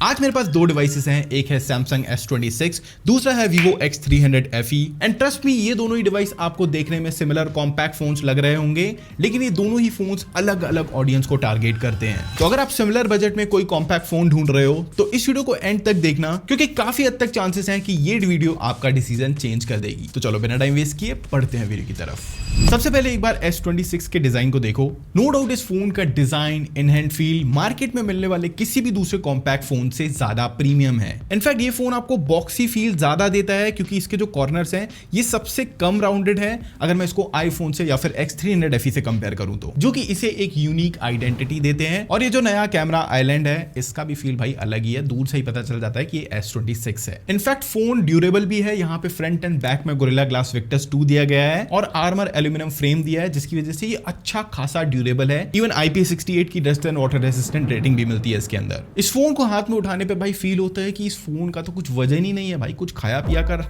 आज मेरे पास दो डिवाइसेस हैं, एक है Samsung S26, दूसरा है Vivo X300 FE and trust me ये दोनों ही डिवाइस आपको देखने में सिमिलर कॉम्पैक्ट फोन्स लग रहे होंगे, लेकिन ये दोनों ही फोन्स अलग अलग ऑडियंस को टारगेट करते हैं। तो अगर आप सिमिलर बजट में कोई कॉम्पैक्ट फोन ढूंढ रहे हो तो इस वीडियो को एंड तक देखना, क्योंकि काफी हद तक चांसेस हैं कि ये वीडियो आपका डिसीजन चेंज कर देगी। तो चलो बिना टाइम वेस्ट किए पढ़ते हैं वीडियो की तरफ। सबसे पहले एक बार S26 के डिजाइन को देखो। नो डाउट इस फोन का डिजाइन, इनहैंड फील मार्केट में मिलने वाले किसी भी दूसरे कॉम्पैक्ट फोन से ज्यादा प्रीमियम है। इनफैक्ट ये फोन आपको बॉक्सी फील ज्यादा देता है, क्योंकि इसके जो कॉर्नर्स हैं ये सबसे कम राउंडेड है अगर मैं इसको आईफोन से या फिर X300 FE से कंपेयर करूं तो, जो कि इसे एक यूनिक आइडेंटिटी देते हैं। और ये जो नया कैमरा आइलैंड है इसका भी फील भाई अलग ही है, दूर से ही पता चल जाता है कि ये S26 है। इनफैक्ट फोन ड्यूरेबल भी है, यहाँ पे फ्रंट एंड बैक में गोरिल्ला ग्लास विक्टस 2 दिया गया है और आर्मर एल्यूमिनियम फ्रेम दिया है, जिसकी वजह से ये अच्छा खासा ड्यूरेबल है। इवन IP68 की dust and water resistant rating भी मिलती है इसके अंदर। इस फोन को हाथ में उठाने पे भाई फील होता है कि इस फोन का तो कुछ वजन ही नहीं है भाई, कुछ खाया पिया कर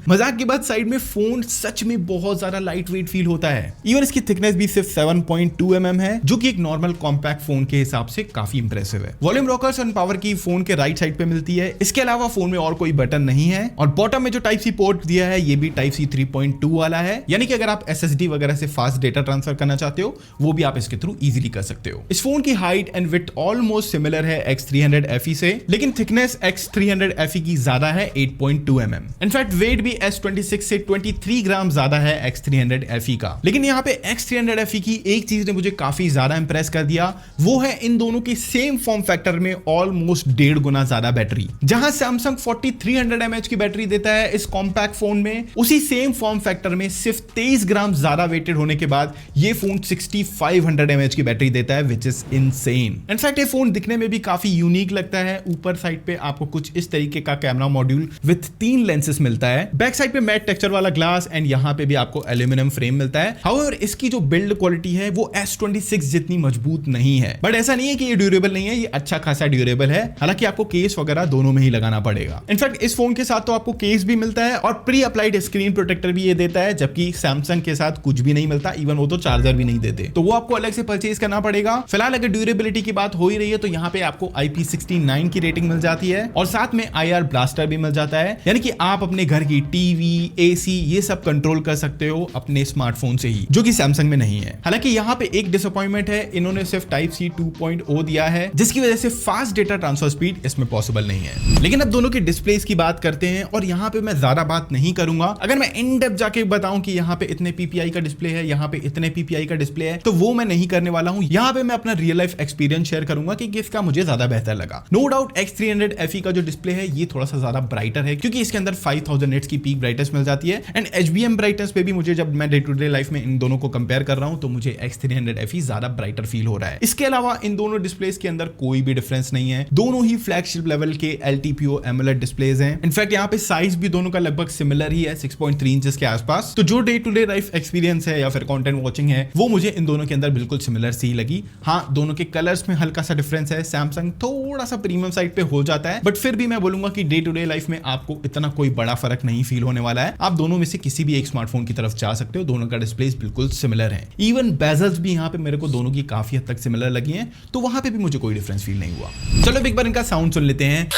मजाक की बात साइड में, फोन सच में बहुत ज्यादा लाइट वेट फील होता है। इवन इसकी थिकनेस भी सिर्फ 7.2 mm है, जो कि एक नॉर्मल कॉम्पैक्ट फोन के हिसाब से काफी इंप्रेसिव है। वॉल्यूम रॉकर्स एंड पावर की फोन के राइट साइड पे मिलती है। इसके अलावा फोन में और कोई बटन नहीं है और बॉटम में जो टाइप सी पोर्ट दिया है ये भी टाइप सी 3.2 वाला है, यानी कि अगर आप SSD वगैरह से फास्ट डेटा ट्रांसफर करना चाहते हो वो भी आप इसके थ्रू इजीली कर सकते हो। इस फोन की height and width almost similar है X300 FE से, लेकिन थिकनेस X300 FE की ज्यादा है 8.2 mm। इनफैक्ट वेट भी S26 से 23 ग्राम ज्यादा है X300 FE का। लेकिन यहाँ पे X300 FE की एक चीज ने मुझे काफी ज्यादा इंप्रेस कर दिया, वो है इन दोनों की सेम फॉर्म फैक्टर में ऑलमोस्ट 1.5 गुना ज्यादा बैटरी। जहां Samsung 4300 mAh की बैटरी देता है इस कॉम्पैक्ट फोन में, उसी सेम फॉर्म फैक्टर में सिर्फ 23 ग्राम ज्यादा वेटेड होने के बाद ये फोन 6500 mAh की बैटरी देता है, विच इज इनसेन। इनफैक्ट ये फोन दिखने में भी काफी यूनिक लगता है। ऊपर साइड पे आपको कुछ इस तरीके का कैमरा मॉड्यूल विथ 3 लेंसेज मिलता है, बैक साइड पे मैट टेक्सचर वाला ग्लास एंड यहाँ पे भी आपको एल्यूमिनियम फ्रेम मिलता है। हाउएवर इसकी जो बिल्ड क्वालिटी है वो S26 जितनी मजबूत नहीं है, बट ऐसा नहीं है कि ये ड्यूरेबल नहीं है, ये अच्छा खासा ड्यूरेबल है। हालांकि आपको केस वगैरह दोनों में ही लगाना पड़ेगा। इनफैक्ट इस फोन के साथ तो आपको केस भी मिलता है और प्री अप्लाइड स्क्रीन प्रोटेक्टर भी ये देता है, जबकि सैमसंग के साथ कुछ भी नहीं मिलता, इवन वो तो चार्जर भी नहीं देते, तो वो आपको अलग से परचेज करना पड़ेगा। फिलहाल अगर ड्यूरेबिलिटी की बात हो ही रही है तो यहाँ पे आपको IP69 की रेटिंग मिल जाती है और साथ में IR ब्लास्टर भी मिल जाता है, यानी कि आप अपने घर की टीवी, AC ये सब कंट्रोल कर सकते हो अपने स्मार्टफोन से ही, जो कि सैमसंग में नहीं है। हालांकि यहाँ पे एक डिसअपॉइंटमेंट है, इन्होंने सिर्फ टाइप C 2.0 दिया है, जिसकी वजह से फास्ट डेटा ट्रांसफर स्पीड इसमें पॉसिबल नहीं है। लेकिन अब दोनों के डिस्प्लेस की बात करते हैं और यहाँ पे मैं ज्यादा बात नहीं करूंगा। अगर मैं इन डेप्थ जाके बताऊं कि यहाँ पे इतने PPI का डिस्प्ले है, यहाँ पे इतने PPI का डिस्प्ले है, तो वो मैं नहीं करने वाला हूं। यहाँ पे मैं अपना रियल लाइफ एक्सपीरियंस शेयर करूंगा कि किसका मुझे ज्यादा बेहतर लगा। नो डाउट X300 FE का जो डिस्प्ले है ये थोड़ा सा ज्यादा ब्राइटर है, क्योंकि इसके अंदर 5000 निट्स की पीक ब्राइटनेस मिल जाती है एंड HBM ब्राइटनेस पे भी मुझे, जब मैं डे टू डे लाइफ में इन दोनों को कंपेयर कर रहा हूं तो मुझे X300 FE ज्यादा ब्राइटर फील हो रहा है। इसके अलावा इन दोनों डिस्प्लेस के अंदर कोई भी डिफरेंस नहीं है, दोनों ही फ्लैगशिप लेवल के LTPO AMOLED डिस्प्लेस हैं। इनफैक्ट यहाँ पे साइज भी दोनों का लगभग सिमिलर ही है, 6.3 इंचेस के आसपास। तो जो day to day life experience है या फिर कंटेंट वॉचिंग है वो मुझे इन दोनों के अंदर बिल्कुल सिमिलर सी लगी। हाँ, दोनों के कलर्स में हल्का सा डिफरेंस है, सैमसंग थोड़ा सा प्रीमियम साइड पे हो जाता है, बट फिर भी मैं बोलूंगा कि डे टू डे लाइफ में आपको इतना कोई बड़ा फर्क नहीं फील होने वाला है। आप दोनों में से किसी भी एक स्मार्टफोन की तरफ जा सकते हो, दोनों का डिस्प्ले बिल्कुल सिमिलर है। इवन बेजल्स भी यहाँ पे मेरे को दोनों की काफी हद तक सिमिलर लगी हैं, तो वहां पे भी मुझे कोई डिफरेंस फील नहीं हुआ। चलो एक बार इनका साउंड सुन लेते हैं।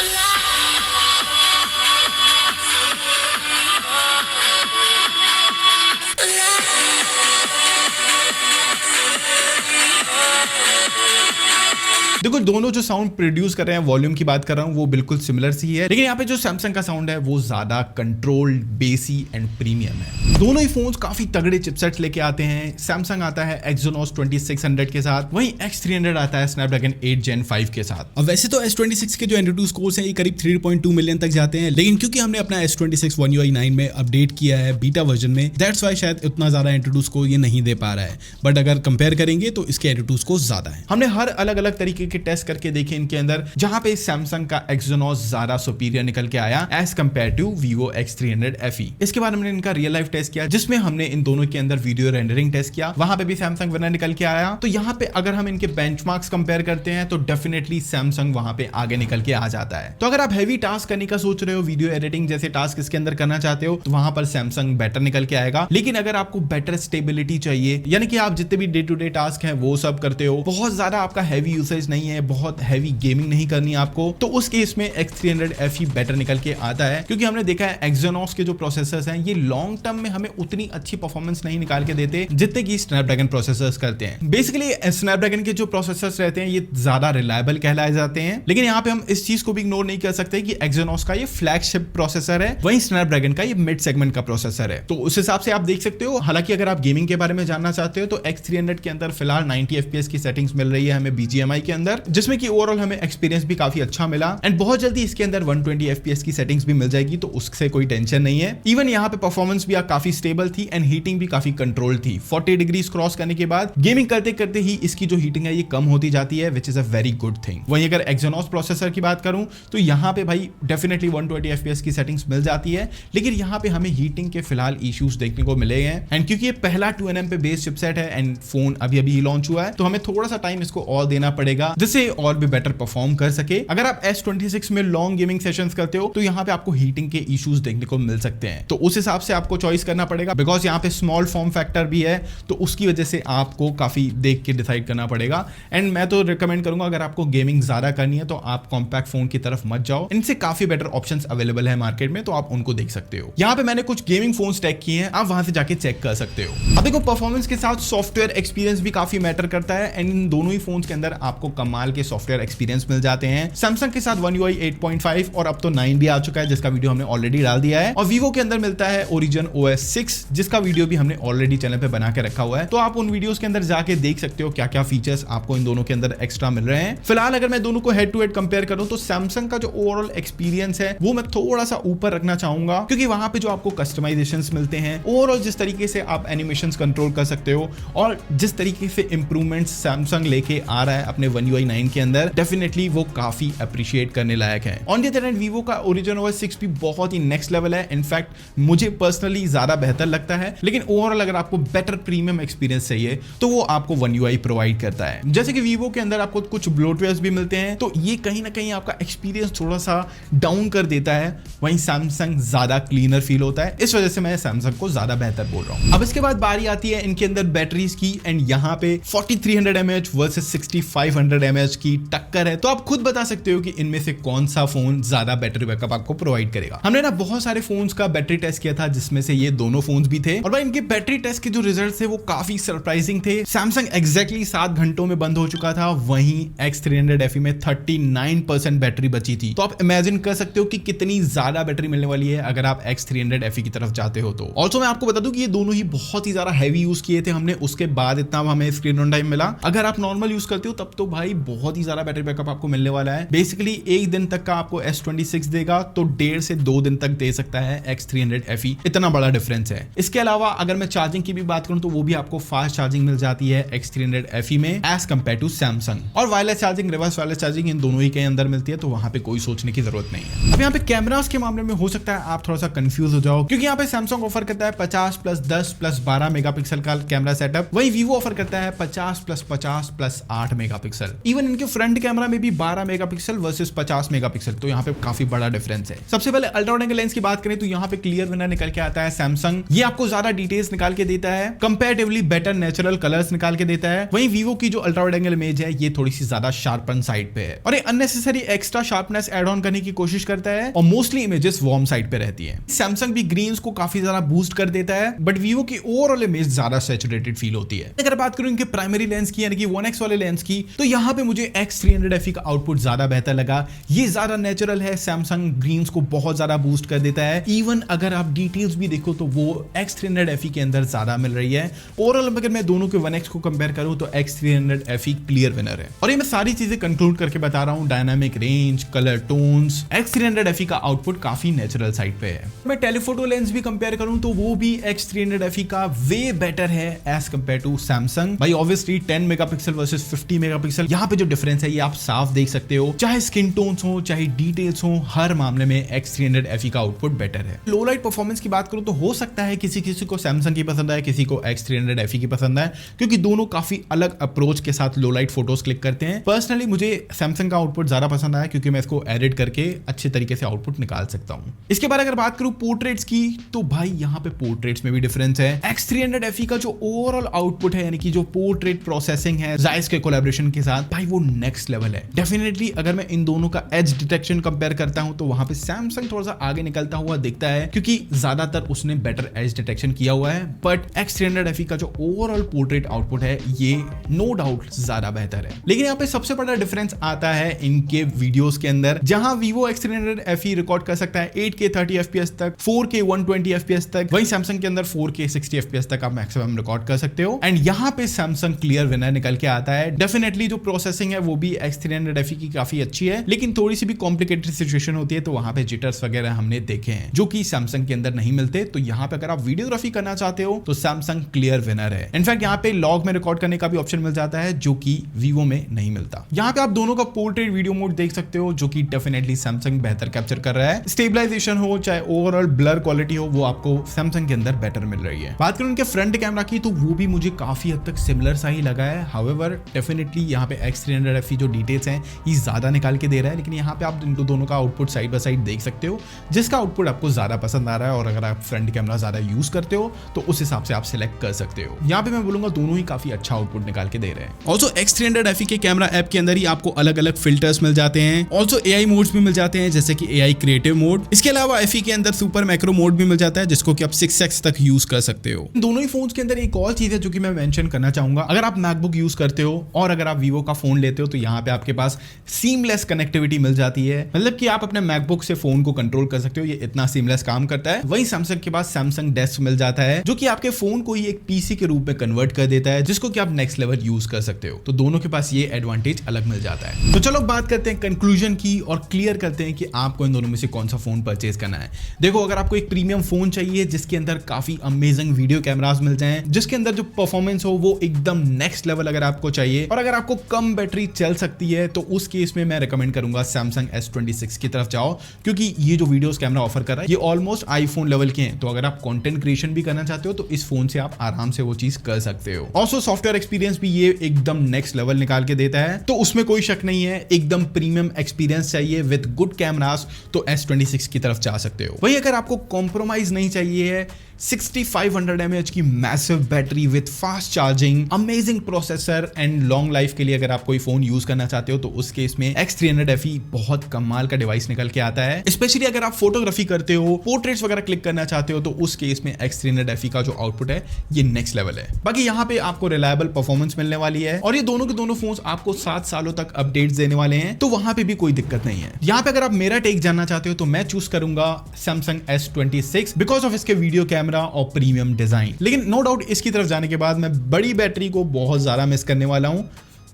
देखो दोनों जो साउंड प्रोड्यूस कर रहे हैं, वॉल्यूम की बात कर रहा हूं, वो बिल्कुल सिमिलर सी है, लेकिन यहाँ पे जो सैमसंग का साउंड है वो ज्यादा कंट्रोल्ड, बेसी एंड प्रीमियम है। दोनों ही फोन्स काफी तगड़े चिपसेट्स लेके आते हैं। सैमसंग आता है Exynos 2600 के साथ, वहीं X300 आता है Snapdragon 8 Gen 5 के साथ। अब वैसे तो S26 के जो Antutu स्कोर्स हैं ये करीब 3.2 मिलियन तक जाते हैं, लेकिन क्योंकि हमने अपना S26 One UI 9 में अपडेट किया है बीटा वर्जन में, दैट्स वाई शायद इतना ज्यादा Antutu स्कोर ये नहीं दे पा रहा है। बट अगर कंपेयर करेंगे तो इसके Antutu स्कोर ज्यादा है। हमने हर अलग अलग तरीके के टेस्ट करके देखे इनके अंदर, जहां पे सैमसंग का Exynos ज्यादा सुपीरियर निकल के आया as compare to Vivo X300 FE। इसके बाद हमने इनका रियल लाइफ टेस्ट किया, जिसमें हमने इन दोनों के अंदर वीडियो रेंडरिंग टेस्ट किया, वहां पे भी सैमसंग विनर निकल के आया। तो यहाँ पे अगर हम इनके बेंचमार्क्स कंपेयर करते हैं तो डेफिनेटली सैमसंग वहां पे आगे निकल के आ जाता है। तो अगर आप हैवी टास्क करने का सोच रहे हो, वीडियो एडिटिंग जैसे टास्क इसके अंदर करना चाहते हो, तो वहां पर सैमसंग बेटर निकल के आएगा। लेकिन अगर आपको बेटर स्टेबिलिटी चाहिए, यानी कि आप जितने भी डे टू डे टास्क हैं वो सब करते हो, बहुत ज्यादा आपका हैवी यूसेज नहीं नहीं है, बहुत हैवी गेमिंग नहीं करनी आपको, तो उस केस में X300 FE बेटर निकल के आता है, क्योंकि हमने देखा है Exynos के जो प्रोसेसर्स हैं ये लॉन्ग टर्म में हमें उतनी अच्छी परफॉर्मेंस नहीं निकाल के देते जितने की स्नैपड्रैगन प्रोसेसर्स करते हैं। बेसिकली स्नैपड्रैगन के जो प्रोसेसर्स रहते हैं ये ज्यादा रिलायबल कहलाए जाते हैं, लेकिन यहाँ पे हम इस चीज को भी इग्नोर नहीं कर सकते कि Exynos का ये फ्लैगशिप प्रोसेसर है, वहीं स्नैपड्रैगन का ये मिड सेगमेंट का प्रोसेसर है। तो उस हिसाब से आप देख सकते हो। हालांकि अगर आप गेमिंग के बारे में जानना चाहते हो तो X300 के अंदर फिलहाल 90 FPS की सेटिंग्स मिल रही है हमें BGMI के अंदर, जिसमें कि ओवरऑल हमें एक्सपीरियंस भी काफी अच्छा मिला, एंड बहुत जल्दी इसके अंदर 120 FPS की सेटिंग्स भी मिल जाएगी, तो उससे कोई टेंशन नहीं है। इवन यहाँ पे परफॉर्मेंस भी काफी स्टेबल थी एंड हीटिंग भी काफी कंट्रोल थी। 40 डिग्रीज क्रॉस करने के बाद गेमिंग करते करते ही इसकी जो हीटिंग है ये कम होती जाती है, which is a very good thing. वहीं अगर Exynos प्रोसेसर की बात करूं तो यहाँ पे भाई डेफिनेटली 120 FPS की सेटिंग्स मिल जाती है, लेकिन यहाँ पे हमें हीटिंग के फिलहाल इश्यूज देखने को मिले हैं, एंड क्योंकि ये पहला 2nm पे बेस्ड चिपसेट है एंड फोन अभी अभी लॉन्च हुआ है, तो हमें थोड़ा सा टाइम इसको और देना पड़ेगा जिससे और भी बेटर परफॉर्म कर सके। अगर आप S26 में लॉन्ग गेमिंग सेशंस करते हो तो यहाँ पे आपको हीटिंग के इश्यूज देखने को मिल सकते हैं, तो उस हिसाब से आपको चॉइस करना पड़ेगा, बिकॉज यहाँ पे स्मॉल फॉर्म फैक्टर भी है, तो उसकी वजह से आपको काफी देख के डिसाइड करना पड़ेगा। एंड मैं तो रिकमेंड करूंगा अगर आपको गेमिंग ज्यादा करनी है तो आप कॉम्पैक्ट फोन की तरफ मत जाओ, इनसे काफी बेटर ऑप्शंस अवेलेबल है मार्केट में, तो आप उनको देख सकते हो। यहाँ पे मैंने कुछ गेमिंग फोन्स टैग किए हैं, आप वहां से जाके चेक कर सकते हो। अब देखो परफॉर्मेंस के साथ सॉफ्टवेयर एक्सपीरियंस भी काफी मैटर करता है, एंड इन दोनों ही फोन्स के अंदर आपको कमाल के सॉफ्टवेयर एक्सपीरियंस मिल जाते हैं। सैमसंग के साथ One UI 8.5 और अब तो 9 भी आ चुका है, जिसका वीडियो हमने ऑलरेडी डाल दिया है, और Vivo के अंदर मिलता है Origin OS 6, जिसका वीडियो भी हमने ऑलरेडी चैनल पे बना के रखा हुआ है, तो आप उन वीडियोस के अंदर जाके देख सकते हो क्या क्या फीचर्स आपको इन दोनों के अंदर एक्स्ट्रा मिल रहे हैं। फिलहाल अगर मैं दोनों को हेड टू हेड कंपेयर करूं तो सैमसंग का जो ओवरऑल एक्सपीरियंस है वो मैं थोड़ा सा ऊपर रखना चाहूंगा, क्योंकि वहां पे जो आपको कस्टमाइजेशंस मिलते हैं, ओवरऑल जिस तरीके से आप एनिमेशंस कंट्रोल कर सकते हो और जिस तरीके से इंप्रूवमेंट्स सैमसंग लेके आ रहा है अपने One UI 9 के अंदर, डेफिनेटली वो काफी अप्रिशिएट करने लायक है। On the other hand Vivo का Origin OS 6 भी बहुत ही नेक्स्ट लेवल है, इनफैक्ट मुझे पर्सनली ज्यादा बेहतर लगता है, लेकिन ओवरऑल अगर आपको बेटर प्रीमियम एक्सपीरियंस चाहिए तो वो आपको One UI प्रोवाइड करता है। जैसे कि Vivo के अंदर आपको कुछ ब्लोटवेयर्स भी मिलते हैं, तो ये कहीं ना कहीं आपका एक्सपीरियंस थोड़ा सा डाउन कर देता है, वहीं सैमसंग ज्यादा क्लीनर फील होता है, इस वजह से मैं सैमसंग को ज्यादा बेहतर बोल रहा हूं। अब इसके बाद बारी आती है इनके अंदर बैटरीज की, एंड यहाँ पे 4300 mAh वर्सेस 6500 mAh की टक्कर है, तो आप खुद बता सकते हो कि इनमें से कौन सा फोन ज्यादा बैटरी बैकअप आपको प्रोवाइड करेगा। हमने ना बहुत सारे फोन्स का बैटरी टेस्ट किया था, जिसमें से ये दोनों फोन्स भी थे, और भाई इनके बैटरी टेस्ट के जो रिजल्ट थे वो काफी सरप्राइजिंग थे। सैमसंग एग्जैक्टली 7 घंटों में बंद हो चुका था, वहीं X300 FE में 39% बैटरी बची थी, तो आप इमेजिन कर सकते हो कि कितनी ज्यादा बैटरी मिलने वाली है अगर आप X300 FE की तरफ जाते हो तो। ऑल्सो मैं आपको बता दूं कि ये दोनों ही बहुत ही ज्यादा हैवी यूज किए थे हमने, उसके बाद इतना हमें स्क्रीन ऑन टाइम मिला। अगर आप नॉर्मल यूज करते हो तब तो भाई बहुत ही ज्यादा बैटरी बैकअप आपको मिलने वाला है। बेसिकली एक दिन तक का आपको S26 देगा तो 1.5 से 2 दिन तक दे सकता है X300 FE, इतना बड़ा डिफरेंस है। इसके अलावा अगर मैं चार्जिंग की भी बात करूं तो वो भी आपको फास्ट चार्जिंग मिल जाती है X300 FE में एज कंपेयर टू सैमसंग, और wireless charging, reverse wireless charging इन दोनों ही के अंदर मिलती है, तो वहां पे कोई सोचने की जरूरत नहीं है। अब यहाँ पे कैमरास के मामले में हो सकता है आप थोड़ा सा कंफ्यूज हो जाओ, क्योंकि यहाँ पे सैमसंग ऑफर करता है 50 + 10 + 12 मेगापिक्सल का कैमरा सेटअप, वहीं Vivo ऑफर करता है 50 + 50 + 8 मेगापिक्सल। इवन इनके फ्रंट कैमरा में भी 12 मेगापिक्सल वर्सेस 50 मेगापिक्सल, तो यहाँ पे काफी बड़ा डिफरेंस है। सबसे पहले अल्ट्रा वाइड एंगल लेंस की बात करें तो यहाँ पे क्लियर विनर निकल के आता है सैमसंग, ये आपको ज्यादा डिटेल्स निकाल के देता है, कंपैरेटिवली बेटर नेचुरल कलर्स निकाल के देता है। वहीं Vivo की जो अल्ट्रा वाइड एंगल इमेज है ये थोड़ी सी ज्यादा शार्पन साइड पे है, और ये unnecessary extra sharpness add on करने की कोशिश करता है, और मोस्टली इमेजेस वार्म साइड पे रहती है। सैमसंग भी ग्रीन्स को काफी ज्यादा बूस्ट कर देता है, बट Vivo की ओवरऑल इमेज ज्यादा सैचुरेटेड फील होती है। अगर बात करूं इनके प्राइमरी लेंस की यानी कि 1x वाले लेंस की, तो यहाँ पे मुझे X300 FE का आउटपुट ज्यादा बेहतर लगा। ये ज्यादा नेचुरल है, सैमसंग ग्रीन्स को बहुत ज्यादा बूस्ट कर देता है। इवन अगर आप डिटेल्स भी देखो तो वो X300 FE के अंदर ज्यादा मिल रही है। ओवरऑल अगर मैं दोनों के 1x को कंपेयर करूं तो X300 FE क्लियर विनर है, और ये मैं सारी चीजें कंक्लूड करके बता रहा हूं, dynamic range, colour tones, X300 FE का आउटपुट काफी नेचुरल साइड पे है। मैं टेलीफोटो लेंस भी कंपेयर करूं तो वो भी X300 FE का वे बेटर है एज कंपेयर टू सैमसंग। भाई ऑब्वियसली 10 मेगापिक्सल वर्सेस 50 मेगापिक्सल, यहाँ पे जो डिफरेंस है ये आप साफ देख सकते हो, चाहे स्किन टोन्स हो चाहे डिटेल्स हो, हर मामले में X300 FE का आउटपुट बेटर है। लो लाइट परफॉर्मेंस की बात करूं तो हो सकता है किसी किसी को सैमसंग की पसंद आए, किसी को X300 FE की पसंद आए, क्योंकि दोनों काफी अलग अप्रोच के साथ लो लाइट फोटोज क्लिक करते हैं। पर्सनली मुझे सैमसंग का आउटपुट ज्यादा पसंद आया, क्योंकि मैं इसको एडिट करके अच्छे तरीके से आउटपुट निकाल सकता हूं। इसके बाद अगर बात करूं पोर्ट्रेट्स की, तो भाई यहाँ पे पोर्ट्रेट्स में भी डिफरेंस है। X300 FE का जो ओवरऑल आउटपुट है यानी कि जो पोर्ट्रेट प्रोसेसिंग है जायस के कोलैबोरेशन के साथ, भाई वो नेक्स्ट लेवल है। डेफिनेटली अगर मैं इन दोनों का एज डिटेक्शन कंपेयर करता हूं तो वहां पे सैमसंग थोड़ा सा आगे निकलता हुआ दिखता है, क्योंकि ज्यादातर उसने बेटर एज डिटेक्शन किया हुआ है। बट X300 FE का जो ओवरऑल पोर्ट्रेट आउटपुट है ये नो डाउट ज्यादा बेहतर है। लेकिन यहाँ पे सबसे बड़ा डिफरेंस आता है इनके वीडियोस के अंदर, जहां Vivo X300 FE रिकॉर्ड कर सकता है 8K 30 FPS तक, 4K 120 FPS तक, वहीं सैमसंग के अंदर 4K 60 FPS तक आप मैक्सिमम रिकॉर्ड कर सकते हो। एंड यहाँ पे सैमसंग क्लियर विनर निकल के आता है। डेफिनेटली जो प्रोसेसिंग है वो भी X300 FE की काफी अच्छी है, लेकिन थोड़ी सी भी कॉम्प्लिकेटेड सिचुएशन होती है तो वहां पे जिटर्स वगैरह हमने देखे हैं जो कि सैमसंग के अंदर नहीं मिलते। तो यहाँ पे अगर आप वीडियोग्राफी करना चाहते हो तो सैमसंग क्लियर विनर है। इनफैक्ट यहाँ पे लॉग में रिकॉर्ड करने का भी ऑप्शन मिल जाता है जो कि Vivo में नहीं मिलता। यहाँ पे आप दोनों का पोर्ट्रेट वीडियो मोड देख सकते हो जो कि डेफिनेटली सैमसंग बेहतर कैप्चर कर रहा है। स्टेबलाइजेशन हो चाहे ओवरऑल ब्लर क्वालिटी हो वो आपको सैमसंग के अंदर बेटर मिल रही है। बात करें उनके फ्रंट कैमरा की तो वो भी मुझे काफी हद तक सिमिलर सा ही लगा है। हाउएवर डेफिनेटली यहाँ पे X300 FE जो डिटेल्स हैं ये ज्यादा निकाल के दे रहा है, लेकिन यहाँ पे आप इन दोनों का आउटपुट साइड बाय साइड देख सकते हो जिसका आउटपुट आपको ज्यादा पसंद आ रहा है। और अगर आप फ्रंट कैमरा ज्यादा यूज करते हो तो उस हिसाब से आप सिलेक्ट कर सकते हो। यहाँ पे मैं बोलूंगा दोनों ही काफी अच्छा आउटपुट निकाल के दे रहे हैं। ऑल्सो X300 FE के कैमरा ऐप के अंदर ही आपको अलग अलग फिल्टर्स मिल जाते हैं। ऑल्सो AI मोड्स भी मिल जाते हैं जैसे कि AI क्रिएटिव मोड। इसके अलावा FE के अंदर सुपर मैक्रो मोड भी मिल जाता है जिसको कि आप 6x तक यूज कर सकते हो। दोनों ही फोन्स के अंदर एक और चीज है जो कि मैं मेंशन करना चाहूंगा। अगर आप मैकबुक यूज करते हो और अगर आप Vivo का फोन लेते हो तो यहाँ पे आपके पास सीमलेस कनेक्टिविटी मिल जाती है, मतलब कि आप अपने मैकबुक से फोन को कंट्रोल कर सकते हो। ये इतना सीमलेस काम करता है। वहीं सैमसंग के पास सैमसंग डेस्क मिल जाता है जो कि आपके फोन को ही एक पीसी के रूप में कन्वर्ट कर देता है जिसको कि आप नेक्स्ट लेवल यूज कर सकते हो। तो दोनों के पास ये एडवांटेज अलग मिल जाता है। तो चलो बात करते हैं कंक्लूजन की और क्लियर करते हैं कि आपको इन दोनों में से कौन सा फोन परचेज करना है। देखो अगर आपको एक प्रीमियम फोन चाहिए जिसके अंदर काफी अमेजिंग वीडियो कैमरास मिल जाएं, जिसके अंदर जो परफॉर्मेंस हो वो एकदम नेक्स्ट लेवल अगर आपको चाहिए, और अगर आपको कम बैटरी चल सकती है तो उस केस में मैं रिकमेंड करूंगा सैमसंग S26 की तरफ जाओ, क्योंकि ये जो वीडियोस कैमरा ऑफर कर रहा है ये ऑलमोस्ट आईफोन लेवल के हैं। तो अगर आप कंटेंट क्रिएशन भी करना चाहते हो तो इस फोन से आप आराम से वो चीज कर सकते हो। ऑल्सो सॉफ्टवेयर एक्सपीरियंस भी ये एकदम नेक्स्ट लेवल निकाल के देता है, तो उसमें कोई शक नहीं है। एकदम प्रीमियम एक्सपीरियंस चाहिए विद गुड कैमरास तो S26 की तरफ जा सकते हो। वही अगर आपको कॉम्प्रोमाइज नहीं चाहिए है, 6500 mAh की massive battery with fast charging, amazing processor and long life के लिए अगर आप कोई फोन यूज करना चाहते हो तो उस केस में X300 FE बहुत कमाल का डिवाइस निकल के आता है। स्पेशली अगर आप फोटोग्राफी करते हो, पोर्ट्रेट्स वगैरह क्लिक करना चाहते हो तो उस केस में X300 FE का जो आउटपुट है ये नेक्स्ट लेवल है। बाकी यहाँ पे आपको रिलायबल परफॉर्मेंस मिलने वाली है और ये दोनों के दोनों फोन्स आपको 7 सालों तक अपडेट्स देने वाले हैं, तो वहां पे भी कोई दिक्कत नहीं है। यहाँ पे अगर आप मेरा टेक जानना चाहते हो तो मैं चूज करूंगा सैमसंग S26 बिकॉज ऑफ इसके वीडियो कैमरा और प्रीमियम डिजाइन। लेकिन नो डाउट इसकी तरफ जाने के बाद मैं बड़ी बैटरी को बहुत ज्यादा मिस करने वाला हूं,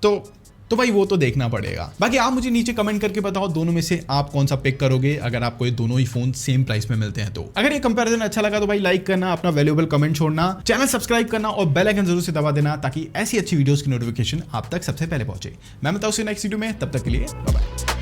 तो भाई वो तो देखना पड़ेगा। बाकी आप मुझे नीचे कमेंट करके बताओ दोनों में से आप कौन सा पिक करोगे अगर आपको ये दोनों ही फोन सेम प्राइस में मिलते हैं तो। अगर ये कंपैरिजन अच्छा लगा तो भाई लाइक करना, अपना वैल्यूएबल कमेंट छोड़ना, चैनल सब्सक्राइब करना और बेल आइकन जरूर से दबा देना ताकि ऐसी अच्छी वीडियोस की नोटिफिकेशन आप तक सबसे पहले पहुंचे। मैं बताऊं नेक्स्ट वीडियो में, तब तक के लिए बाय बाय।